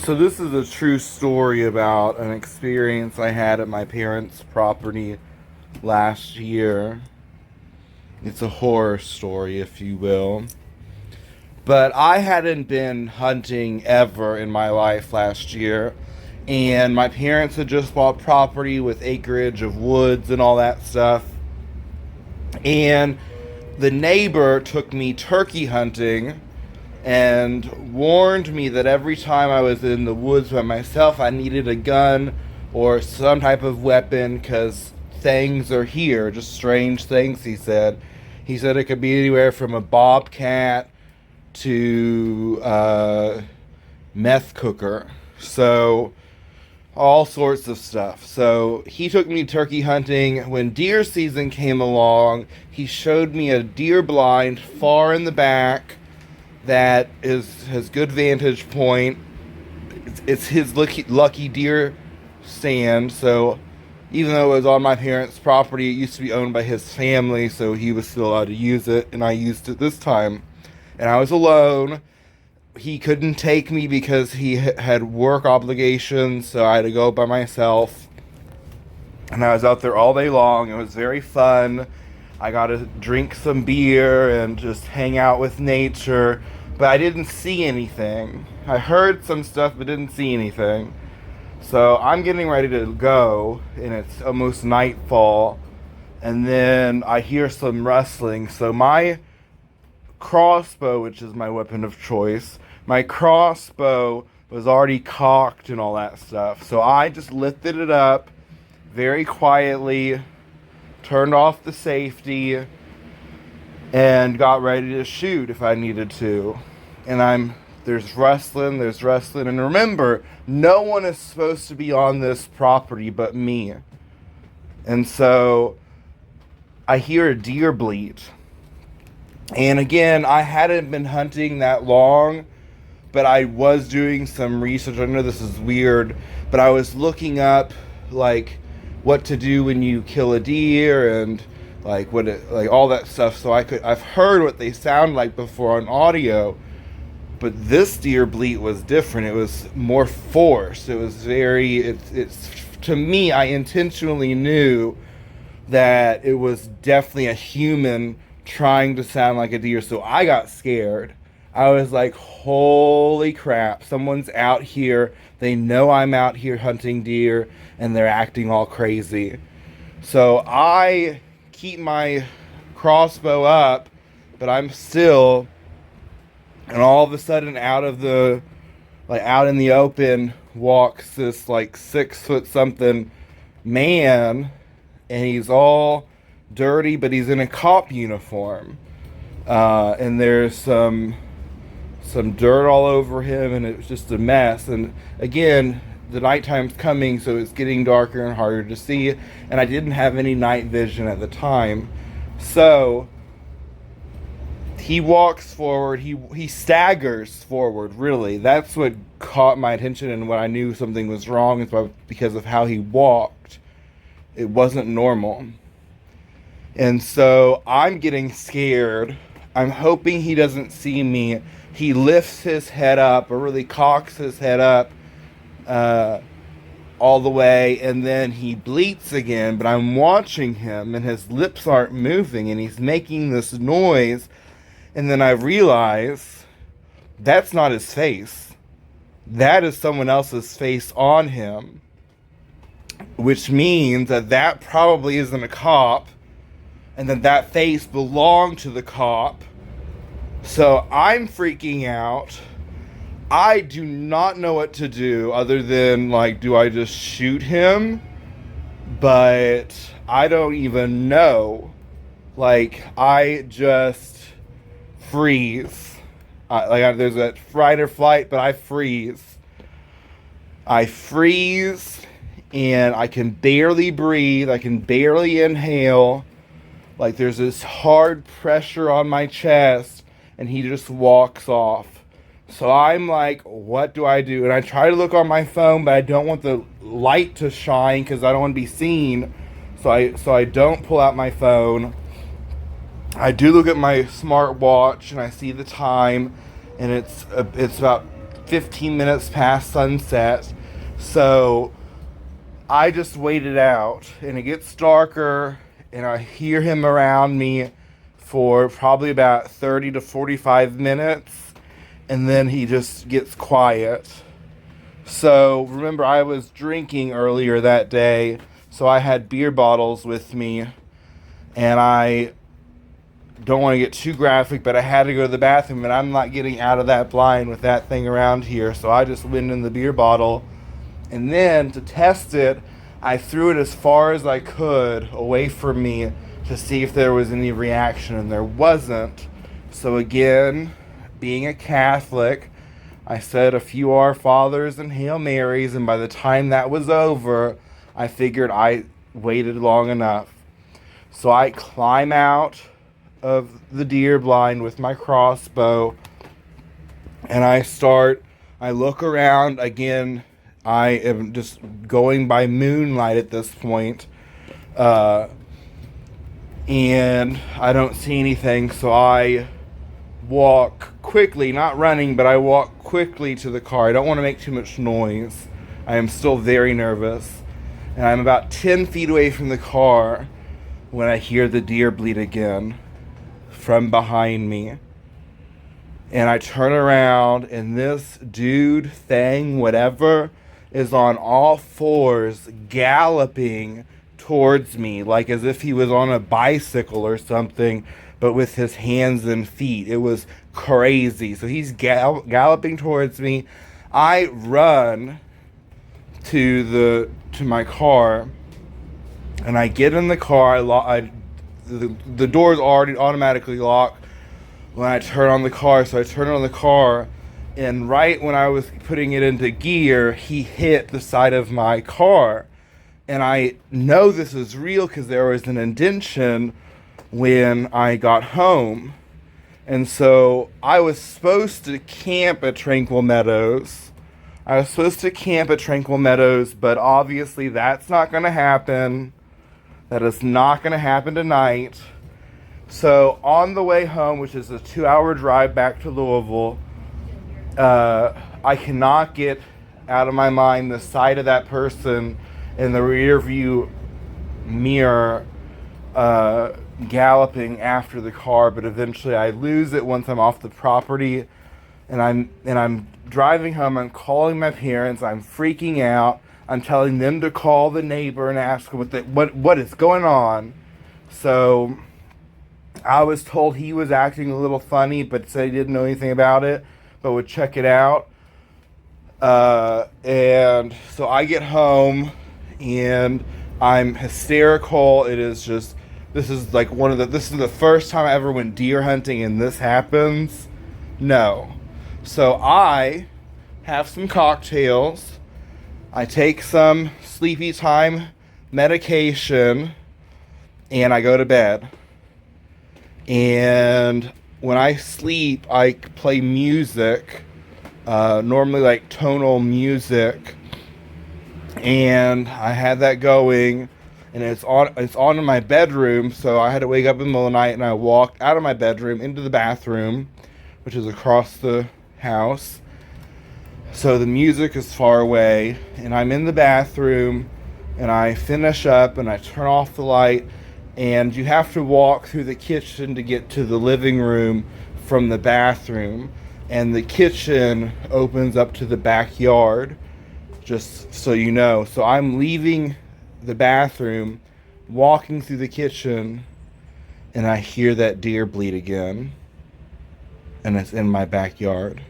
So this is a true story about an experience I had at my parents' property last year. It's a horror story, if you will. But I hadn't been hunting ever in my life last year. And my parents had just bought property with acreage of woods and all that stuff. And the neighbor took me turkey hunting and warned me that every time I was in the woods by myself, I needed a gun or some type of weapon because things are here, just strange things, he said. He said it could be anywhere from a bobcat to meth cooker. So, all sorts of stuff. So, he took me turkey hunting. When deer season came along, he showed me a deer blind far in the back that has good vantage point. It's his lucky deer stand. So even though it was on my parents' property, it used to be owned by his family, so he was still allowed to use it, and I used it this time. And I was alone. He couldn't take me because he had work obligations, so I had to go by myself. And I was out there all day long. It was very fun. I got to drink some beer and just hang out with nature. But I didn't see anything. I heard some stuff but didn't see anything. So I'm getting ready to go, and it's almost nightfall. And then I hear some rustling. So my crossbow, which is my weapon of choice, my crossbow was already cocked and all that stuff. So I just lifted it up very quietly, turned off the safety, and got ready to shoot if I needed to. And there's rustling, and remember, no one is supposed to be on this property but me. And so I hear a deer bleat. And again, I hadn't been hunting that long, but I was doing some research. I know this is weird, but I was looking up like what to do when you kill a deer and like all that stuff. So I've heard what they sound like before on audio, but this deer bleat was different. It was more forced. It was it's to me, I intentionally knew that it was definitely a human trying to sound like a deer. So I got scared. I was like, holy crap, someone's out here. They know I'm out here hunting deer and they're acting all crazy. So I keep my crossbow up, but I'm still, and all of a sudden out in the open walks this like 6 foot something man, and he's all dirty, but he's in a cop uniform. And there's some dirt all over him, and it's just a mess. And again, the nighttime's coming, so it's getting darker and harder to see, and I didn't have any night vision at the time. So he walks forward, he staggers forward, really. That's what caught my attention, and when I knew something was wrong is because of how he walked. It wasn't normal. And so I'm getting scared. I'm hoping he doesn't see me. He lifts his head up, or really cocks his head up all the way, and then he bleats again, but I'm watching him, and his lips aren't moving, and he's making this noise, and then I realize that's not his face. That is someone else's face on him, which means that probably isn't a cop, and that face belonged to the cop. So I'm freaking out. I do not know what to do other than, like, do I just shoot him? But I don't even know. Like, I just freeze. There's a fight or flight, but I freeze. I freeze, and I can barely breathe. I can barely inhale. Like, there's this hard pressure on my chest, and he just walks off. So I'm like, what do I do? And I try to look on my phone, but I don't want the light to shine because I don't want to be seen. So I don't pull out my phone. I do look at my smartwatch, and I see the time, and it's about 15 minutes past sunset. So I just waited out, and it gets darker, and I hear him around me for probably about 30 to 45 minutes, and then he just gets quiet. So remember, I was drinking earlier that day, so I had beer bottles with me, and I don't want to get too graphic, but I had to go to the bathroom, and I'm not getting out of that blind with that thing around here, so I just went in the beer bottle, and then to test it, I threw it as far as I could away from me to see if there was any reaction, and there wasn't. So again, being a Catholic, I said a few Our Fathers and Hail Marys, and by the time that was over, I figured I waited long enough. So I climb out of the deer blind with my crossbow, and I look around again. I am just going by moonlight at this point, and I don't see anything, so I walk quickly, not running, but I walk quickly to the car. I don't want to make too much noise. I am still very nervous, and I'm about 10 feet away from the car when I hear the deer bleat again from behind me. And I turn around, and this dude, thing, whatever, is on all fours galloping towards me, like as if he was on a bicycle or something, but with his hands and feet. It was crazy. So he's galloping towards me. I run to my car, and I get in the car. The door's already automatically locked when I turn on the car, so I turn on the car, and right when I was putting it into gear, he hit the side of my car. And I know this is real because there was an indentation when I got home. And so I was supposed to camp at Tranquil Meadows. But obviously that's not going to happen. That is not going to happen tonight. So on the way home, which is a 2-hour drive back to Louisville, I cannot get out of my mind the sight of that person in the rear view mirror galloping after the car. But eventually I lose it once I'm off the property, and I'm driving home. I'm calling my parents. I'm freaking out. I'm telling them to call the neighbor and ask what is going on. So I was told he was acting a little funny, but said he didn't know anything about it, but would check it out. And so I get home, and I'm hysterical. This is the first time I ever went deer hunting, and this happens. No. So I have some cocktails. I take some sleepy time medication, and I go to bed. And when I sleep, I play music, normally like tonal music, and I had that going, and it's on in my bedroom. So I had to wake up in the middle of the night, and I walked out of my bedroom into the bathroom, which is across the house. So the music is far away, and I'm in the bathroom, and I finish up, and I turn off the light, and you have to walk through the kitchen to get to the living room from the bathroom, and the kitchen opens up to the backyard, just so you know. So I'm leaving the bathroom, walking through the kitchen, and I hear that deer bleat again, and it's in my backyard.